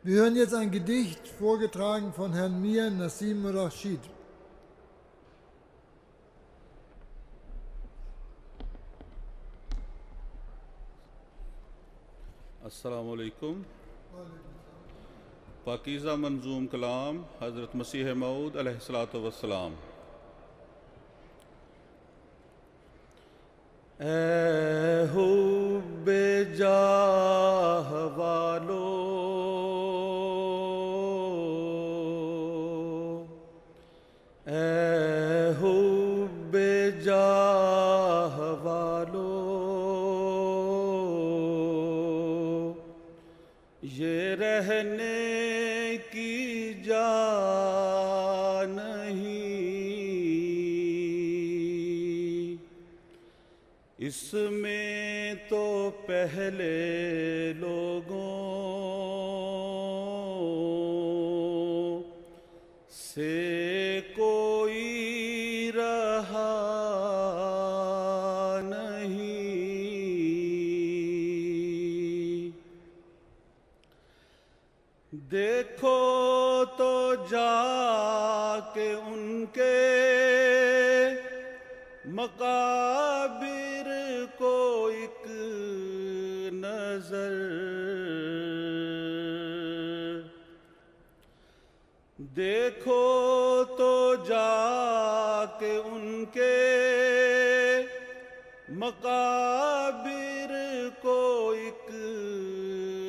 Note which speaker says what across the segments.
Speaker 1: Wir hören jetzt ein Gedicht, vorgetragen von Herrn Mir Nasim Rashid.
Speaker 2: السلام علیکم۔ پاکیزہ منظوم کلام حضرت مسیح موعود علیہ الصلاۃ والسلام۔ اے حب جاہ والو، اے حب جاہ والو، یہ رہنے کی جا نہیں، اس میں تو پہلے لوگوں سے کوئی رہا نہیں۔ دیکھو تو جا کے ان کے مقابر کو ایک نظر، دیکھو تو جا کے ان کے مقابر کو ایک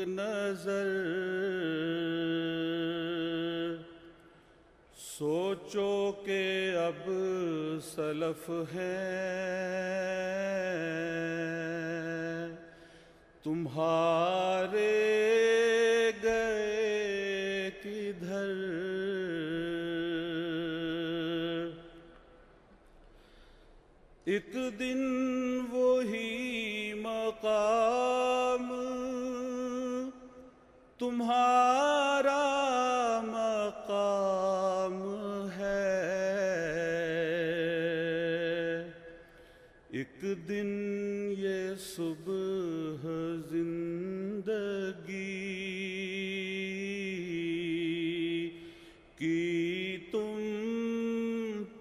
Speaker 2: نظر، سوچو کہ اب سلف ہیں تمہارے گئے کدھر۔ ایک دن وہی مقام تمہارا مقام ہے، ایک دن یہ صبح زندگی کی تم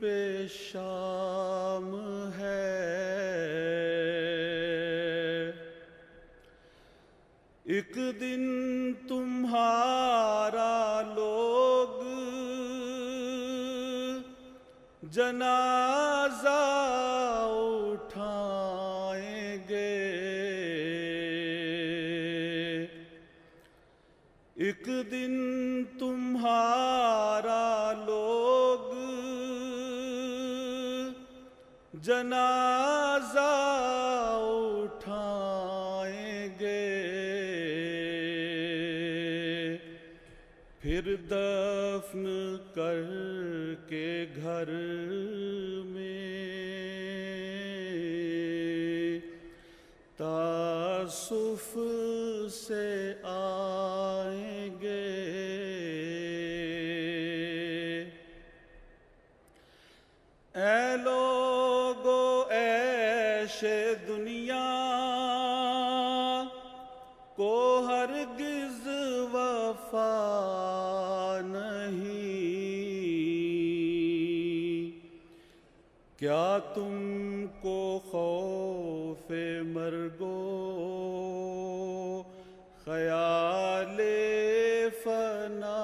Speaker 2: پہ شام ہے، ایک دن تمہارا لوگ جنازہ اٹھائیں گے، ایک دن تمہارا لوگ جنازہ اٹھائیں گے، پھر دفن کر کے گھر میں تاسف سے آئیں گے۔ اے لوگو عیش دنیا کو ہرگز وفا نہیں، کیا تم کو خوف مرگو خیال فنا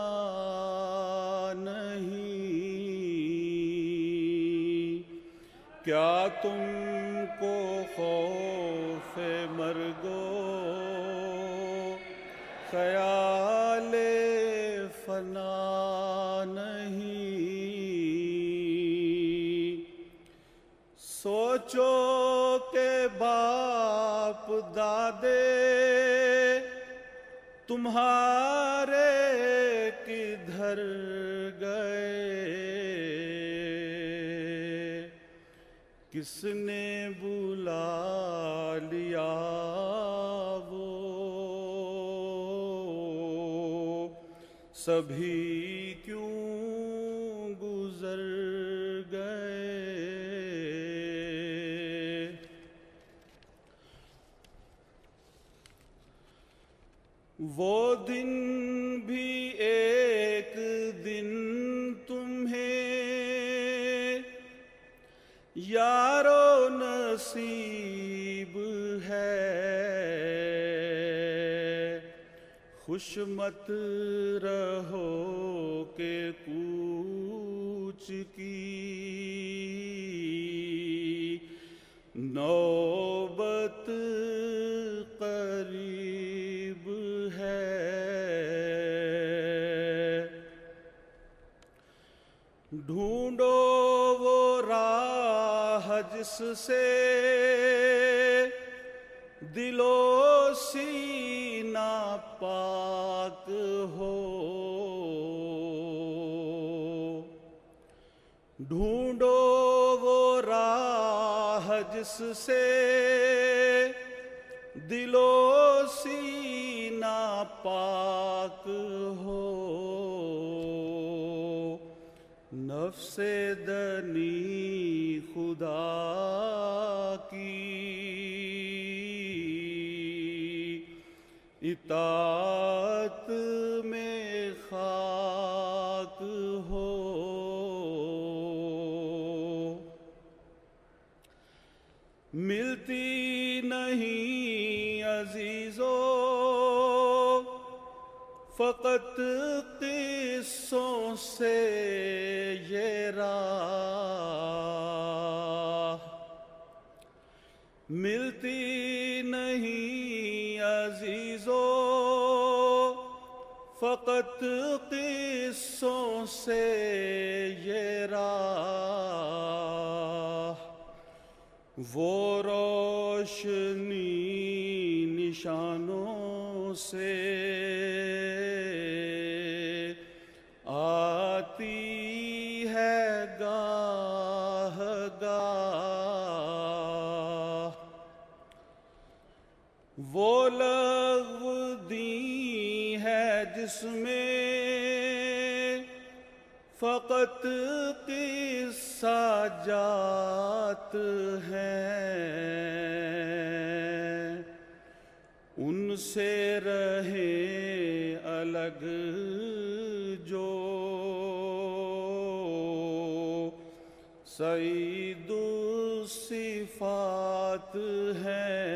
Speaker 2: نہیں، کیا تم کو خوف مرگو خیال فنا نہیں۔ سوچو کہ باپ دادے تمہارے کدھر گئے، کس نے بلا لیا وہ سبھی کیوں گزر گئے۔ وہ دن بھی نصیب ہے، خوش مت رہو کہ کوچ کی نوبت قریب ہے۔ ڈھونڈو وہ راہ جس سے دل و سینہ پاک ہو، ڈھونڈو وہ راہ جس سے دل و سینہ پاک ہو، نفس دنی خدا کی اطاعت میں خاک ہو۔ ملتی نہیں عزیزو فقط قصوں سے یہ راہ، ملتی نہیں عزیزو فقط قصوں سے یہ راہ، وہ روشنی نشانوں سے آتی ہے گاہ گاہ، وہ لغو دی ہے جس میں فقط قصہ جات ہیں، ان سے رہیں الگ جو سعید الصفات ہیں،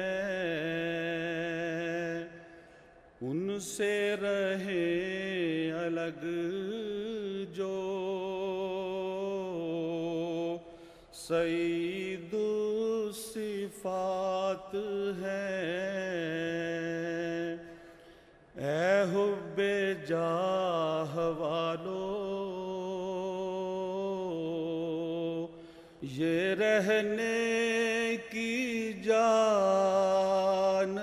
Speaker 2: ان سے رہیں الگ جو سعید الصفات ہیں۔ اے حب جاہ والو یہ رہنے کی جان